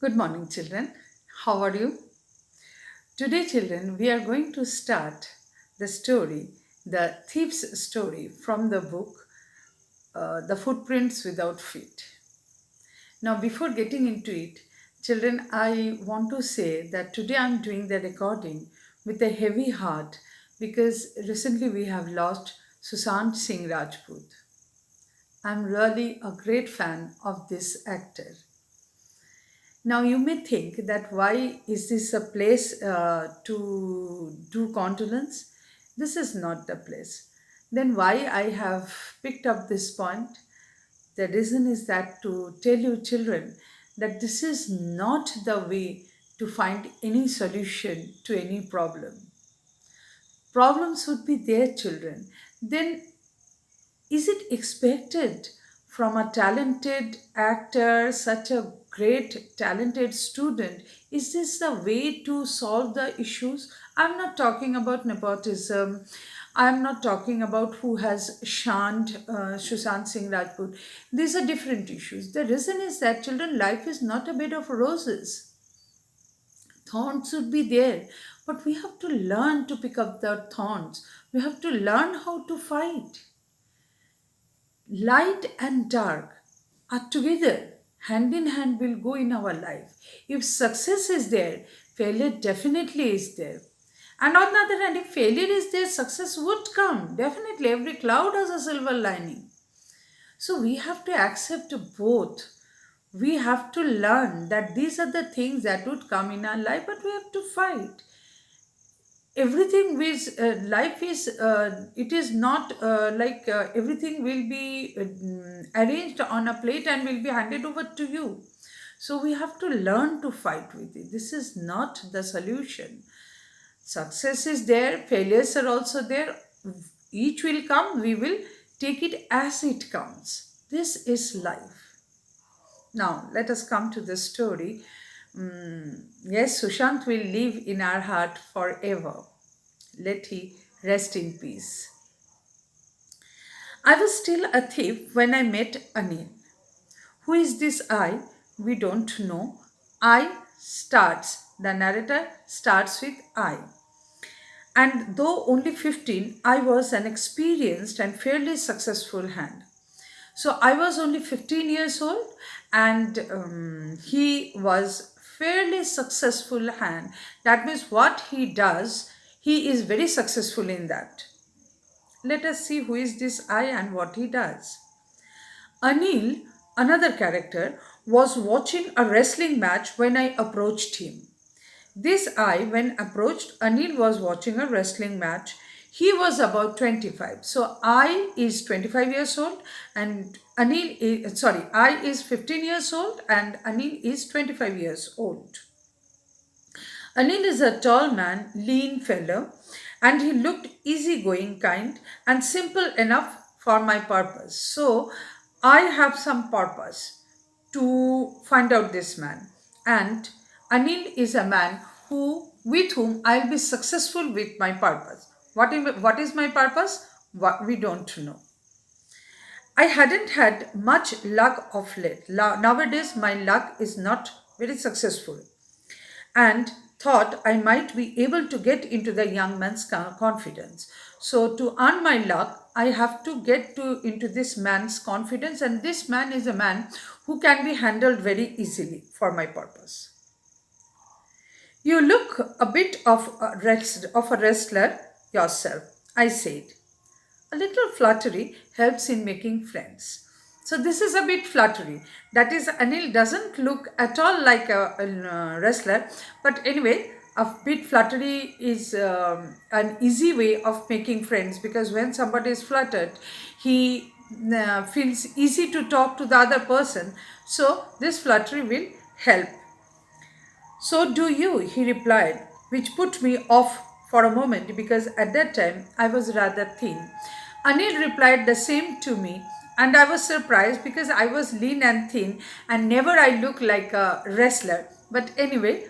Good morning, children. How are you? Today, children, we are going to start the story, the thief's story from the book The Footprints Without Feet. Now, before getting into it, children, I want to say that today I'm doing the recording with a heavy heart because recently we have lost Sushant Singh Rajput. I'm really a great fan of this actor. Now you may think that why is this a place to do condolence? This is not the place. Then why I have picked up this point? The reason is that to tell you children that this is not the way to find any solution to any problem. Problems would be there, children. Then is it expected from a talented actor, such a great talented student? Is this the way to solve the issues? I'm not talking about nepotism. I'm not talking about who has shunned Sushant Singh Rajput. These are different issues. The reason is that children, life is not a bed of roses. Thorns would be there, but we have to learn to pick up the thorns. We have to learn how to fight. Light and dark are together, hand in hand will go in our life. If success is there, failure definitely is there. And on the other hand, if failure is there, success would come. Definitely, every cloud has a silver lining. So we have to accept both. We have to learn that these are the things that would come in our life, but we have to fight. Everything is life is it is not like everything will be arranged on a plate and will be handed over to you. So we have to learn to fight with it. This is not the solution. Success is there, failures are also there. Each will come, we will take it as it comes. This is life. Now let us come to the story. Yes, Sushant will live in our heart forever. Let he rest in peace. I was still a thief when I met Anil. Who is this I? We don't know. The narrator starts with I. And though only 15, I was an experienced and fairly successful hand. So I was only 15 years old and he was fairly successful hand. That means what he does, he is very successful in that. Let us see who is this I and what he does. Anil, another character, was watching a wrestling match when I approached him. This I, when approached, Anil was watching a wrestling match. He was about 25. So I is 25 years old and I is 15 years old and Anil is 25 years old. Anil is a tall man, lean fellow, and he looked easygoing, kind, and simple enough for my purpose. So I have some purpose to find out this man. And Anil is a man with whom I'll be successful with my purpose. What is my purpose? What we don't know. I hadn't had much luck of late. Nowadays, my luck is not very successful, and thought I might be able to get into the young man's confidence. So to earn my luck, I have to into this man's confidence, and this man is a man who can be handled very easily for my purpose. You look a bit of a wrestler yourself, I said. A little flattery helps in making friends. So this is a bit flattery. That is, Anil doesn't look at all like a wrestler, but anyway, a bit flattery is an easy way of making friends, because when somebody is flattered, he feels easy to talk to the other person. So this flattery will help. So do you, he replied, which put me off for a moment because at that time I was rather thin. Anil replied the same to me, and I was surprised because I was lean and thin and never I looked like a wrestler. But anyway,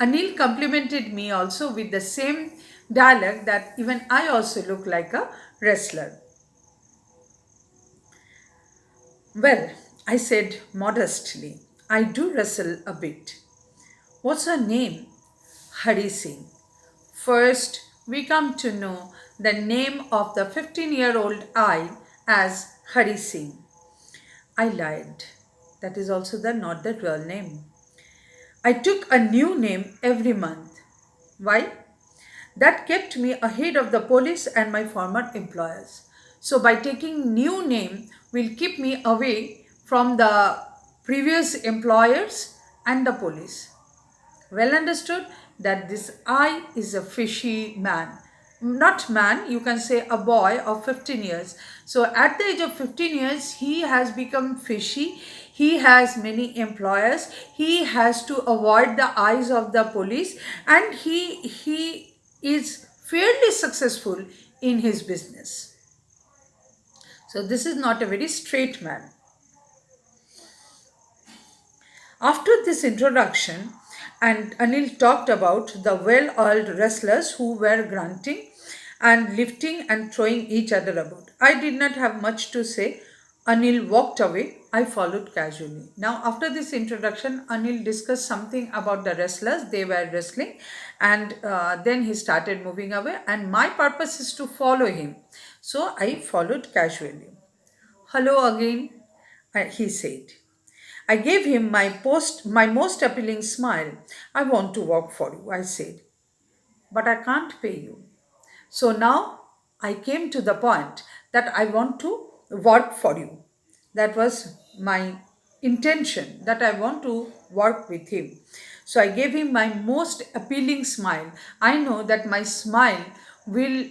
Anil complimented me also with the same dialogue that even I also look like a wrestler. Well, I said modestly, I do wrestle a bit. What's her name? Hari Singh. First, we come to know the name of the 15-year-old I as Hari Singh. I lied. That is also not the real name. I took a new name every month. Why? That kept me ahead of the police and my former employers. So by taking new name will keep me away from the previous employers and the police. Well understood that this I is a fishy man. Not man, you can say a boy of 15 years. So at the age of 15 years, he has become fishy. He has many employers. He has to avoid the eyes of the police, and he is fairly successful in his business. So this is not a very straight man. After this introduction, and Anil talked about the well-oiled wrestlers who were grunting and lifting and throwing each other about. I did not have much to say. Anil walked away. I followed casually. Now, after this introduction, Anil discussed something about the wrestlers. They were wrestling, and then he started moving away. And my purpose is to follow him. So I followed casually. Hello again, he said. I gave him my most appealing smile. I want to work for you, I said, but I can't pay you. So now I came to the point that I want to work for you. That was my intention, that I want to work with him. So I gave him my most appealing smile. I know that my smile will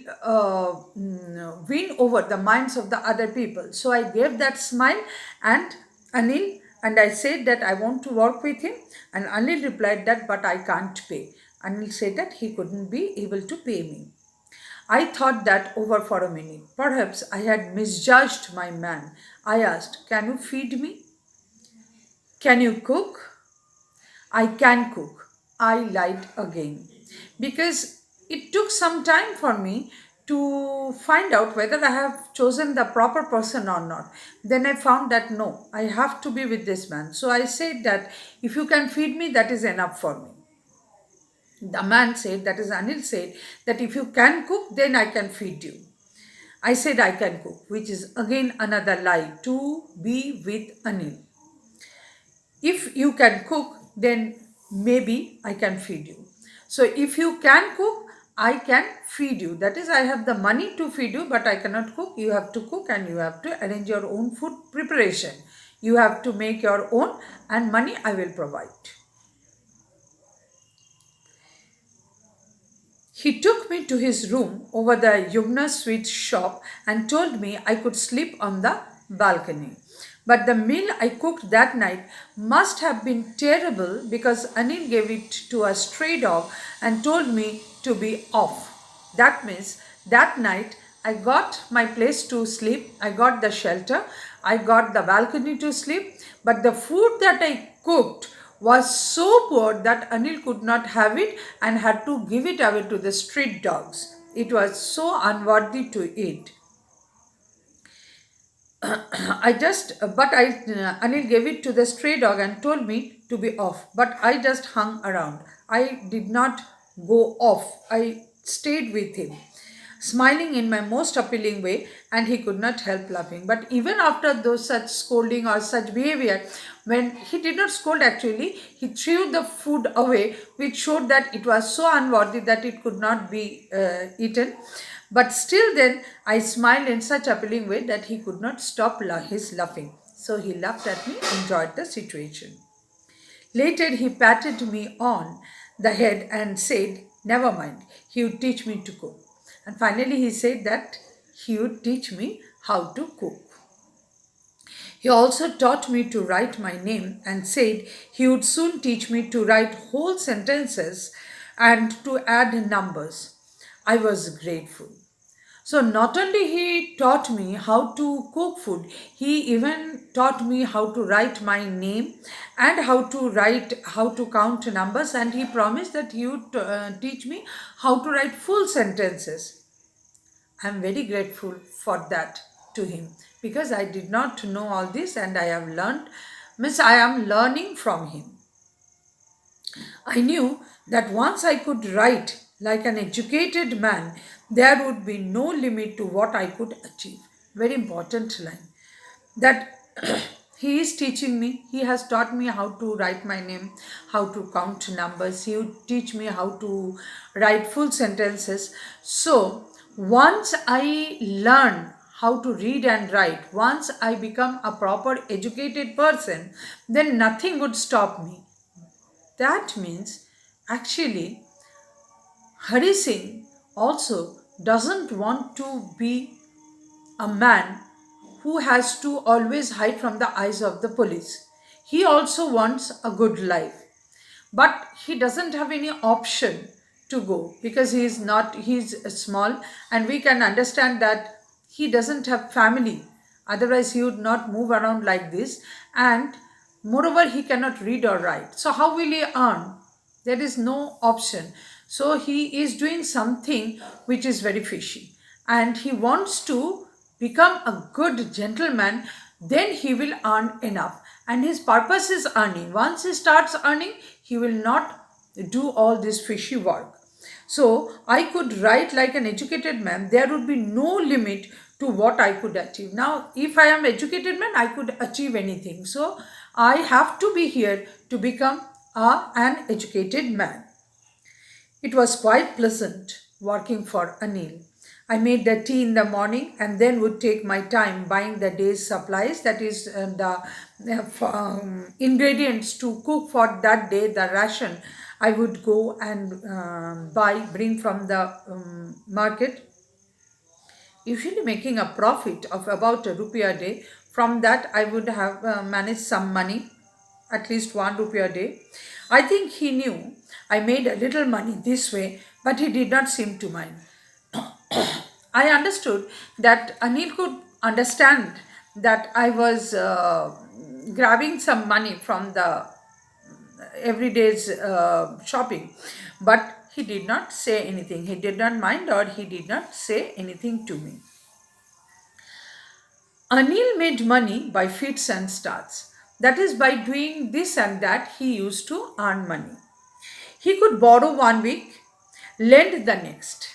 win over the minds of the other people. So I gave that smile and Anil, and I said that I want to work with him, and Anil replied that but I can't pay. Anil said that he couldn't be able to pay me. I thought that over for a minute. Perhaps I had misjudged my man. I asked, can you feed me? Can you cook? I can cook. I lied again because it took some time for me to find out whether I have chosen the proper person or not. Then I found that no, I have to be with this man. So I said that if you can feed me, that is enough for me. The man said, that is Anil said, that if you can cook, then I can feed you. I said I can cook, which is again another lie to be with Anil. If you can cook, then maybe I can feed you. So if you can cook, I can feed you. That is, I have the money to feed you, but I cannot cook. You have to cook and you have to arrange your own food preparation. You have to make your own, and money I will provide. He took me to his room over the Yumna sweet shop and told me I could sleep on the balcony. But the meal I cooked that night must have been terrible because Anil gave it to a stray dog and told me to be off. That means that night I got my place to sleep, I got the shelter, I got the balcony to sleep, but the food that I cooked was so poor that Anil could not have it and had to give it away to the street dogs. It was so unworthy to eat. Anil gave it to the stray dog and told me to be off. But I just hung around. I did not go off. I stayed with him, smiling in my most appealing way, and he could not help laughing. But even after those such scolding or such behavior, when he did not scold actually, he threw the food away, which showed that it was so unworthy that it could not be eaten. But still then, I smiled in such appealing way that he could not stop his laughing. So he laughed at me, enjoyed the situation. Later, he patted me on the head and said, never mind, he would teach me to cook. And finally, he said that he would teach me how to cook. He also taught me to write my name and said he would soon teach me to write whole sentences and to add numbers. I was grateful. So not only he taught me how to cook food, he even taught me how to write my name and how to count numbers, and he promised that he would teach me how to write full sentences. I am very grateful for that to him because I did not know all this and I am learning from him. I knew that once I could write like an educated man, there would be no limit to what I could achieve. Very important line. That he is teaching me, he has taught me how to write my name, how to count numbers, he would teach me how to write full sentences. So once I learn how to read and write, once I become a proper educated person, then nothing would stop me. That means actually Hari Singh also doesn't want to be a man who has to always hide from the eyes of the police. He also wants a good life, but he doesn't have any option to go because he's small, and we can understand that he doesn't have family. Otherwise, he would not move around like this, and moreover, he cannot read or write. So, how will he earn? There is no option. So, he is doing something which is very fishy, and he wants to become a good gentleman. Then he will earn enough, and his purpose is earning. Once he starts earning, he will not do all this fishy work. So I could write like an educated man. There would be no limit to what I could achieve. Now, if I am educated man, I could achieve anything. So I have to be here to become an educated man. It was quite pleasant working for Anil. I made the tea in the morning and then would take my time buying the day's supplies, that is, ingredients to cook for that day, the ration. I would go and bring from the market, usually making a profit of about a rupee a day. From that, I would have managed some money, at least 1 rupee a day. I think he knew I made a little money this way, but he did not seem to mind. I understood that Anil could understand that I was grabbing some money from the everyday's shopping, but he did not say anything. He did not mind, or he did not say anything to me. Anil made money by fits and starts. That is, by doing this and that, he used to earn money. He could borrow 1 week, lend the next.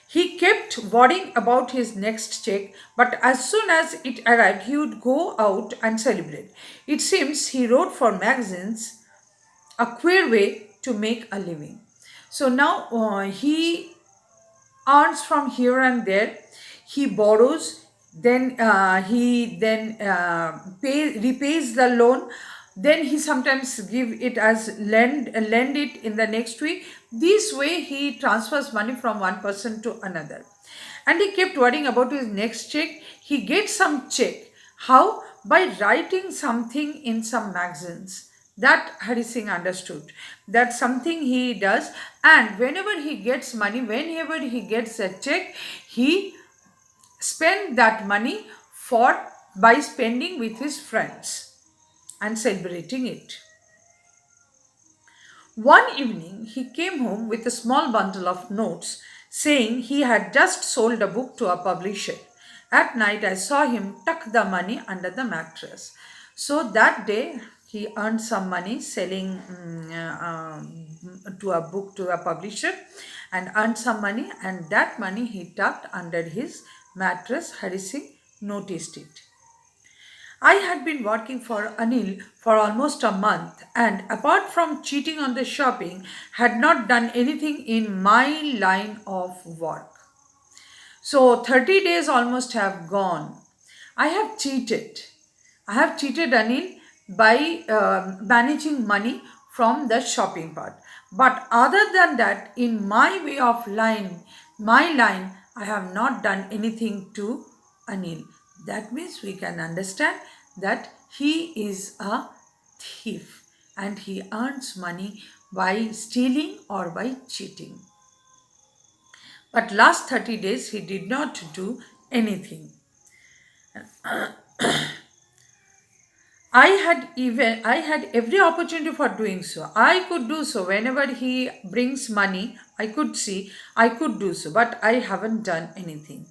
He kept worrying about his next check, but as soon as it arrived, he would go out and celebrate. It seems he wrote for magazines, a queer way to make a living. So now he earns from here and there. He borrows, then repays the loan. Then he sometimes give it as lend it in the next week. This way he transfers money from one person to another. And he kept worrying about his next check. He gets some check. How? By writing something in some magazines. That Hari Singh understood. That's something he does. And whenever he gets money, whenever he gets a check, he spend that money for by spending with his friends and celebrating it. One evening, he came home with a small bundle of notes saying he had just sold a book to a publisher. At night, I saw him tuck the money under the mattress. So that day, he earned some money selling to a book to a publisher, and earned some money, and that money he tucked under his mattress. Hari Singh noticed it. I had been working for Anil for almost a month, and apart from cheating on the shopping, had not done anything in my line of work. So 30 days almost have gone. I have cheated. I have cheated Anil by managing money from the shopping part. But other than that, in my way of my line, I have not done anything to Anil. That means we can understand that he is a thief and he earns money by stealing or by cheating. But last 30 days he did not do anything. I had every opportunity for doing so. I could do so whenever he brings money. I could see I could do so, but I haven't done anything.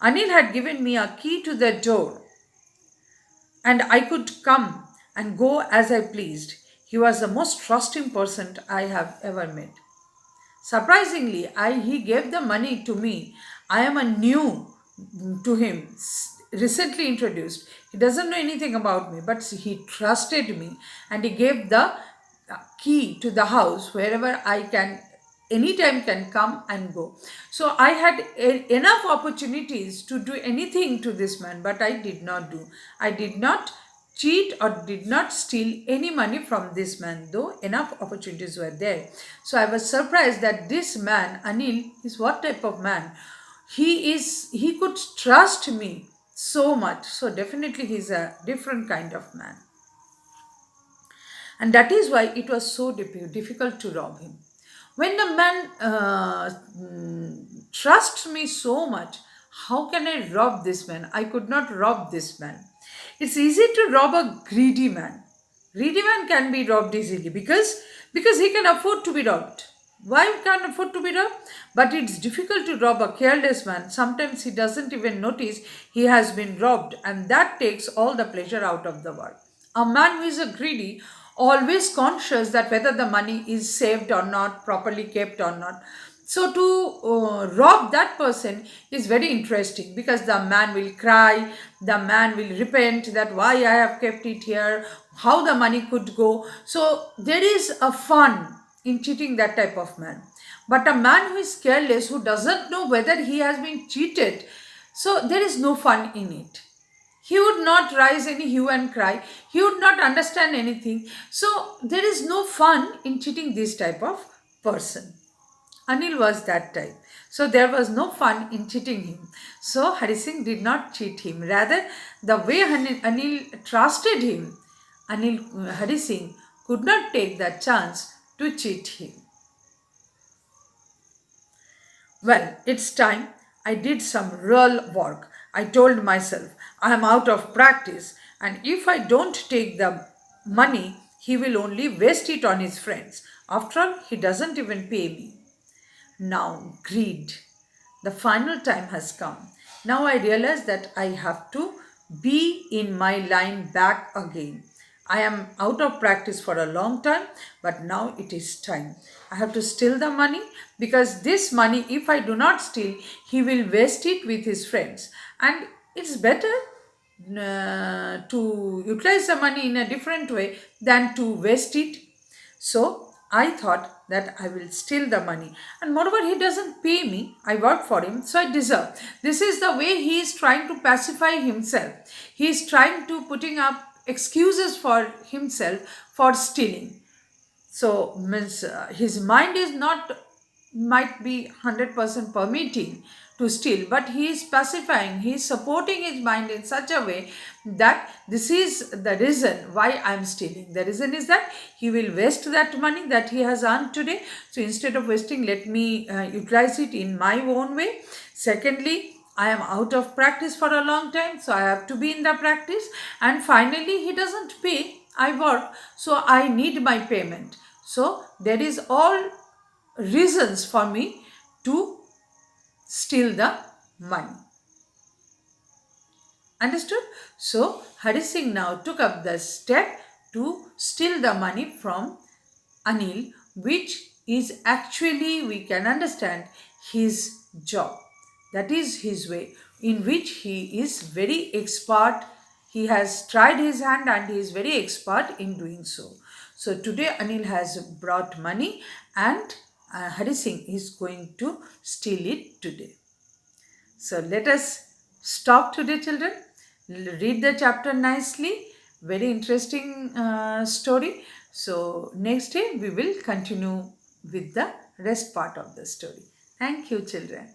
Anil had given me a key to the door, and I could come and go as I pleased. He was the most trusting person I have ever met. Surprisingly, he gave the money to me. I am a new to him, recently introduced. He doesn't know anything about me, but he trusted me and he gave the key to the house wherever I can, anytime can come and go. So I had enough opportunities to do anything to this man, but I did not do. I did not cheat or did not steal any money from this man, though enough opportunities were there. So I was surprised that this man, Anil, is what type of man? He could trust me so much. So definitely he's a different kind of man. And that is why it was so difficult to rob him. When the man trusts me so much, how can I rob this man? I could not rob this man. It's easy to rob a greedy man. Greedy man can be robbed easily because he can afford to be robbed. Why can't afford to be robbed? But it's difficult to rob a careless man. Sometimes he doesn't even notice he has been robbed, and that takes all the pleasure out of the world. A man who is a greedy, always conscious that whether the money is saved or not, properly kept or not. So to rob that person is very interesting because the man will cry, the man will repent that why I have kept it here, how the money could go. So there is a fun in cheating that type of man. But a man who is careless, who doesn't know whether he has been cheated, so there is no fun in it. He would not raise any hue and cry. He would not understand anything. So there is no fun in cheating this type of person. Anil was that type. So there was no fun in cheating him. So Hari Singh did not cheat him. Rather, the way Anil trusted him, Hari Singh could not take that chance to cheat him. Well, it's time. I did some real work. I told myself, I am out of practice, and if I don't take the money, he will only waste it on his friends. After all, he doesn't even pay me. Now, greed. The final time has come. Now I realize that I have to be in my line back again. I am out of practice for a long time, but now it is time. I have to steal the money because this money, if I do not steal, he will waste it with his friends. And it's better to utilize the money in a different way than to waste it. So I thought that I will steal the money. And moreover, he doesn't pay me. I work for him, so I deserve. This is the way he is trying to pacify himself. He is trying to putting up excuses for himself for stealing. So means his mind is not might be 100% permitting to steal, but he is pacifying, he is supporting his mind in such a way that this is the reason why I am stealing. The reason is that he will waste that money that he has earned today. So instead of wasting, let me utilize it in my own way. Secondly, I am out of practice for a long time, so I have to be in the practice. And finally, he doesn't pay. I work, so I need my payment. So there is all reasons for me to steal the money. Understood? So Hari Singh now took up the step to steal the money from Anil, which is actually, we can understand, his job. That is his way, in which he is very expert. He has tried his hand and he is very expert in doing so. So today Anil has brought money and Hari Singh is going to steal it today. So let us stop today, children. Read the chapter nicely. Very interesting story. So next day we will continue with the rest part of the story. Thank you, children.